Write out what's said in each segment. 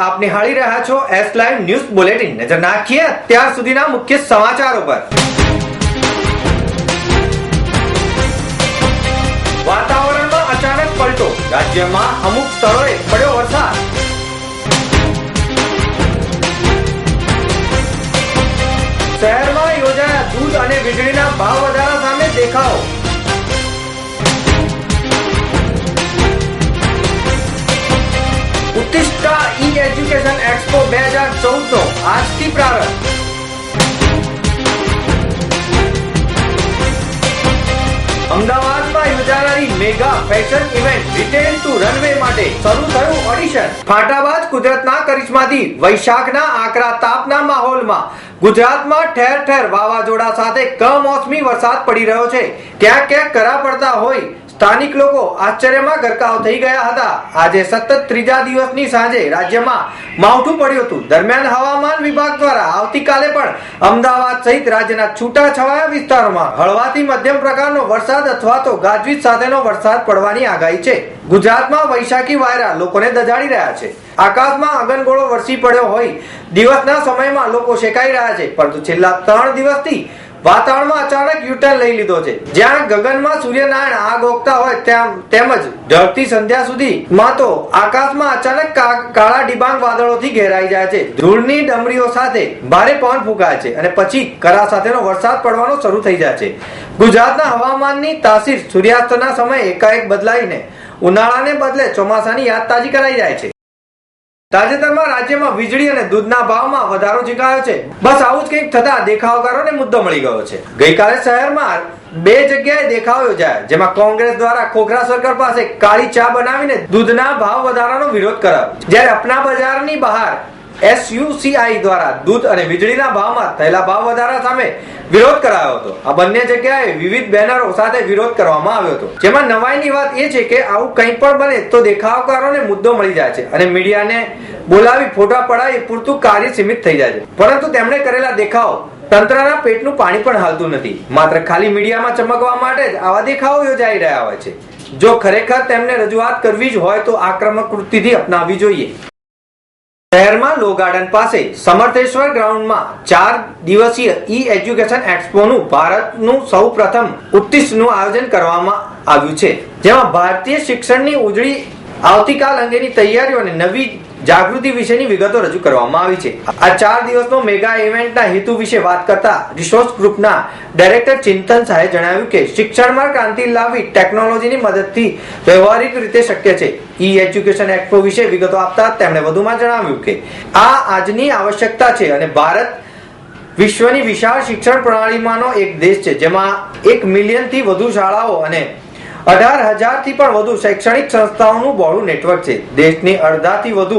આપ નિહાળી રહ્યા છો એસ લાઈવ ન્યૂઝ બુલેટિન। નજર નાખીએ અત્યાર સુધીના મુખ્ય સમાચારો પર। વાતાવરણમાં અચાનક પલટો, રાજ્યમાં અમુક સ્થળોએ પડ્યો વરસાદ। શહેરમાં યોજાયા દૂધ અને વીજળીના ભાવ વધારા સામે દેખાવો। ઉત્તિષ્ટા ઈ એજ્યુકેશન એક્સપો 2014 નો આજથી પ્રારંભ। અમદાવાદમાં યોજાનારી mega fashion event retail to runway માટે શરૂ થયું ઓડિશન। ફાટાબાજ કુદરતના કરિશ્માથી વૈશાખના આકરા તાપના માહોલમાં ગુજરાતમાં ઠેર ઠેર વાવાઝોડા સાથે કમોસમી વરસાદ પડી રહ્યો છે। ક્યાંક ક્યાંક કરા પડતા હોય સ્થાનિક લોકો આશ્ચર્યમાં ગરકાવ થઈ ગયા હતા। આજે સતત ત્રીજા દિવસની સાંજે રાજ્યમાં માવઠું પડ્યું હતું। દરમિયાન હવામાન વિભાગ દ્વારા આવતીકાલે પણ અમદાવાદ સહિત રાજ્યના છૂટાછવાયા વિસ્તારોમાં હળવાથી મધ્યમ પ્રકારનો વરસાદ અથવા તો ગાજવીજ સાથેનો વરસાદ પડવાની આગાહી છે। ગુજરાતમાં વૈશાખી વાયરા લોકોને દઝાડી રહ્યા છે। આકાશમાં અગનગોળો વરસી પડ્યો હોય દિવસના સમયમાં લોકો શેકાઈ રહ્યા છે, પરંતુ છેલ્લા 3 દિવસથી વાતાવરણમાં અચાનક યુટર્ન લઈ લીધો છે। જ્યાં ગગનમાં સૂર્યનારાયણ આગ ઓગતા હોય તેમજ ઢળતી સંધ્યા સુધીમાં તો આકાશમાં અચાનક કાળા ડિબાંગ વાદળોથી ઘેરાઈ જાય છે। ધૂળની ડમરીઓ સાથે ભારે પવન ફૂંકાય છે અને પછી કરા સાથેનો વરસાદ પડવાનો શરૂ થઈ જાય છે। ગુજરાતના હવામાનની તાસીર સૂર્યાસ્તના સમયે એકાએક બદલાઈને ઉનાળાને બદલે ચોમાસાની યાદ તાજી કરાઈ જાય છે। તાજેતરમાં રાજ્યમાં વીજળી અને દૂધના ભાવમાં વધારો ઝીંકાયો છે। બસ આવું જ કંઈક થતા દેખાવકારોને મુદ્દો મળી ગયો છે। ગઈકાલે શહેરમાં 2 જગ્યાએ દેખાવ યોજાયા, જેમાં કોંગ્રેસ દ્વારા ખોખરા સર્કલ પાસે કાળી ચા બનાવીને દૂધના ભાવ વધારાનો વિરોધ કરાયો, જ્યારે અપના બજારની બહાર SUCI દ્વારા દૂધ અને વીજળીના ભાવમાં થયેલા ભાવ વધારા સામે વિરોધ કરાયો હતો। આ બંને જગ્યાએ વિવિધ બેનરો સાથે વિરોધ કરવામાં આવ્યો હતો, જેમાં નવાઈની વાત એ છે કે આવું કંઈ પણ બને તો દેખાવકારોને મુદ્દો મળી જાય છે અને મીડિયાને બોલાવી ફોટા પડાવી પૂરતું કાર્ય સીમિત થઈ જાય છે। પરંતુ તેમણે કરેલા દેખાવ તંત્રના પેટનું પાણી પણ હાલતું નથી। માત્ર ખાલી મીડિયામાં ચમકવા માટે જ આવા દેખાવો યોજાઈ રહ્યા હોય છે। જો ખરેખર તેમને રજૂઆત કરવી જ હોય તો આક્રમક વૃત્તિથી અપનાવવી જોઈએ। શહેરમાં લો ગાર્ડન પાસે સમર્થેશ્વર ગ્રાઉન્ડમાં 4 દિવસીય ઈ એજ્યુકેશન એક્સપોનું ભારતનું સૌ પ્રથમ ઉત્તિષ્ટનું આયોજન કરવામાં આવ્યું છે, જેમાં ભારતીય શિક્ષણની ઉજળી આવતીકાલ અંગેની તૈયારીઓ અને નવી જાગૃતિ વિશેની વિગતો રજૂ કરવામાં આવી છે। આ 4 દિવસનો મેગા ઇવેન્ટના હેતુ વિશે વાત કરતા રિસોર્સ ગ્રુપના ડાયરેક્ટર ચિંતન શાહે જણાવ્યું કે શિક્ષણમાં ક્રાંતિ લાવવી ટેકનોલોજીની મદદથી વ્યવહારિક રીતે શક્ય છે। ઈ એજ્યુકેશન એક્સપો વિશે વિગતો આપતા તેમણે વધુમાં જણાવ્યું કે આ આજની આવશ્યકતા છે અને ભારત વિશ્વની વિશાળ શિક્ષણ પ્રણાલીમાંનો એક દેશ છે, જેમાં 1 મિલિયનથી વધુ શાળાઓ અને 18,000થી પણ વધુ શૈક્ષણિક સંસ્થાઓનું બહોળું નેટવર્ક છે। દેશની અડધાથી વધુ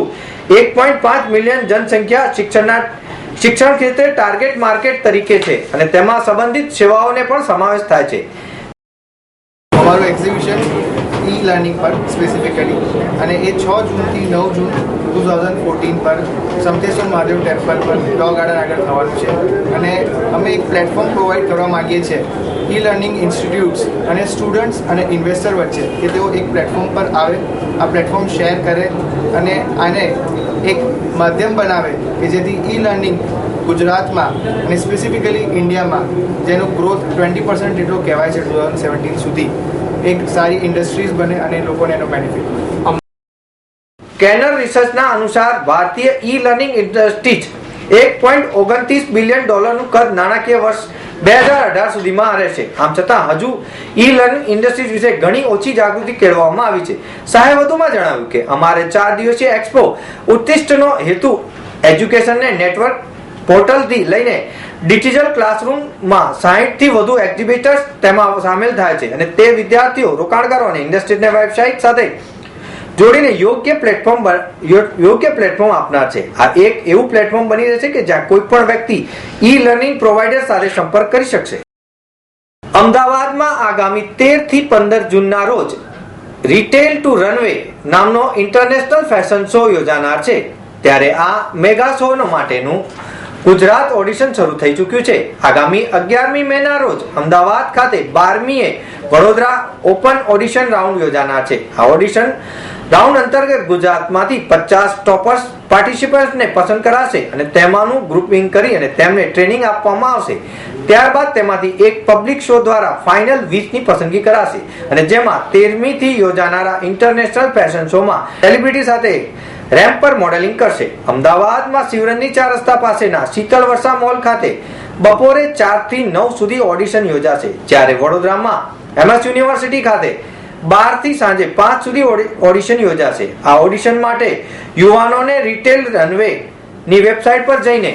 1.5 મિલિયન જનસંખ્યા શિક્ષણ ક્ષેત્રે ટાર્ગેટ માર્કેટ તરીકે છે અને તેમાં સંબંધિત સેવાઓને પણ સમાવેશ થાય છે। અમારું એક્ઝિબિશન ઈ લર્નિંગ પર સ્પેસિફિકલી અને એ 6 જૂનથી 9 જૂન 2014 પર સમથેશ્વર મહાદેવ ટેમ્પલ પર લો ગાર્ડન આગળ થવાનું છે અને અમે એક પ્લેટફોર્મ પ્રોવાઈડ કરવા માંગીએ છીએ ઈ લર્નિંગ ઇન્સ્ટિટ્યૂટ્સ અને સ્ટુડન્ટ્સ અને ઇન્વેસ્ટર વચ્ચે કે તેઓ એક પ્લેટફોર્મ પર આવે, આ પ્લેટફોર્મ શેર કરે અને આને એક માધ્યમ બનાવે કે જેથી ઈ લર્નિંગ ગુજરાતમાં અને સ્પેસિફિકલી ઇન્ડિયામાં જેનો ગ્રોથ 20% જેટલો કહેવાય છે 2017 સુધી એક સારી ઇન્ડસ્ટ્રીઝ બને અને લોકોને એનો બેનિફિટ મળે। કેનર રિસર્ચના અનુસાર ભારતીય ઈ લર્નિંગ ઇન્ડસ્ટ્રીઝ $1.29 બિલિયન નું કદ નાણાકીય વર્ષ 2018 સુધીમાં રહેશે। આમ છતાં હજુ ઈ લર્નિંગ ઇન્ડસ્ટ્રીઝ વિશે ઘણી ઓછી જાગૃતિ કેળવવામાં આવી છે। શાહે વધુમાં જણાવ્યું કે અમારે 4 દિવસીય એક્સપો ઉત્તિષ્ટનો હેતુ એજ્યુકેશનને નેટવર્ક પોર્ટલથી લઈને ડિજિટલ ક્લાસરૂમમાં 60થી વધુ એક્ઝિબિટર્સ તેમાં સામેલ થાય છે અને તે વિદ્યાર્થીઓ, રોકાણકારો અને ઇન્ડસ્ટ્રીઝને વેબસાઇટ સાથે જોડીને યોગ્ય પ્લેટફોર્મ આપનાર છે। આ એક એવું પ્લેટફોર્મ બની રહેશે કે જ્યાં કોઈ પણ વ્યક્તિ ઈ લર્નિંગ પ્રોવાઈડર સાથે સંપર્ક કરી શકશે। અમદાવાદમાં આગામી 13 થી 15 જૂનના રોજ રિટેલ ટુ રનવે નામનો ઇન્ટરનેશનલ ફેશન શો યોજાનાર છે, ત્યારે આ મેગા શો માટેનું ગુજરાત ઓડિશન શરૂ થઈ ચૂક્યું છે। આગામી 11મી મેના રોજ અમદાવાદ ખાતે 12મીએ વડોદરા ઓપન ઓડિશન રાઉન્ડ યોજાનાર છે। આ ઓડિશન રાઉન્ડ અંતર્ગત ગુજરાતમાંથી 50 ટોપર્સ પાર્ટિસિપન્ટ્સને પસંદ કરાશે અને તેમાંનું ગ્રુપિંગ કરી અને તેમને ટ્રેનિંગ આપવામાં આવશે. ત્યારબાદ તેમાંથી એક પબ્લિક શો દ્વારા ફાઇનલ 20 ની પસંદગી કરાશે અને જેમાં 13મી થી યોજાનારા ઇન્ટરનેશનલ ફેશન શોમાં સેલિબ્રિટી સાથે રેમ્પ પર મોડેલિંગ કરશે. અમદાવાદમાં શિવરંજની 4 રસ્તા પાસેના શીતળ વર્ષા મોલ ખાતે બપોરે 4 થી 9 સુધી ઓડિશન યોજાશે, જ્યારે વડોદરામાં MS યુનિવર્સિટી ખાતે 12 થી સાંજે 5 સુધી ઓડિશન યોજાશે. આ ઓડિશન માટે યુવાનોને રિટેલ રનવે ની વેબસાઇટ પર જઈને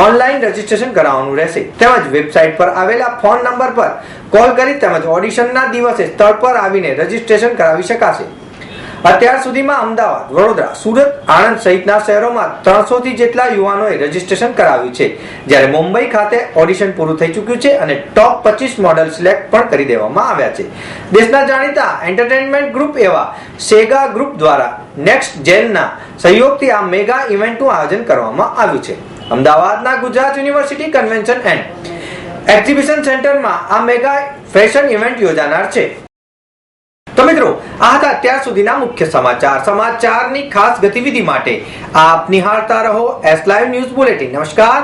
ઓનલાઈન રજીસ્ટ્રેશન કરાવવાનું રહેશે. તેમજ વેબસાઇટ પર આવેલા ફોન નંબર પર કોલ કરી તેમજ ઓડિશનના દિવસે સ્થળ પર આવીને રજીસ્ટ્રેશન કરાવી શકાશે. અત્યાર સુધીમાં અમદાવાદ, વડોદરા, સુરત, આણંદ સહિતના શહેરોમાં 300 થી જેટલા યુવાનોએ રજીસ્ટ્રેશન કરાવ્યું છે, જ્યારે મુંબઈ ખાતે ઓડિશન પૂરું થઈ ચૂક્યું છે અને ટોપ 25 મોડલ સિલેક્ટ પણ કરી દેવામાં આવ્યા છે. દેશના જાણીતા એન્ટરટેનમેન્ટ ગ્રુપ એવા સેગા ગ્રુપ દ્વારા નેક્સ્ટ જેનના સહયોગથી આ મેગા ઇવેન્ટનું આયોજન કરવામાં આવ્યું છે. અમદાવાદના Gujarat university convention and exhibition સેન્ટરમાં આ મેગા ફેશન ઇવેન્ટ યોજાનાર છે. તો મિત્રો, આ હતા અત્યાર સુધીના મુખ્ય સમાચાર. સમાચારની ખાસ ગતિવિધિ માટે આપ નિહાળતા રહો S Live ન્યૂઝ બુલેટિન. નમસ્કાર.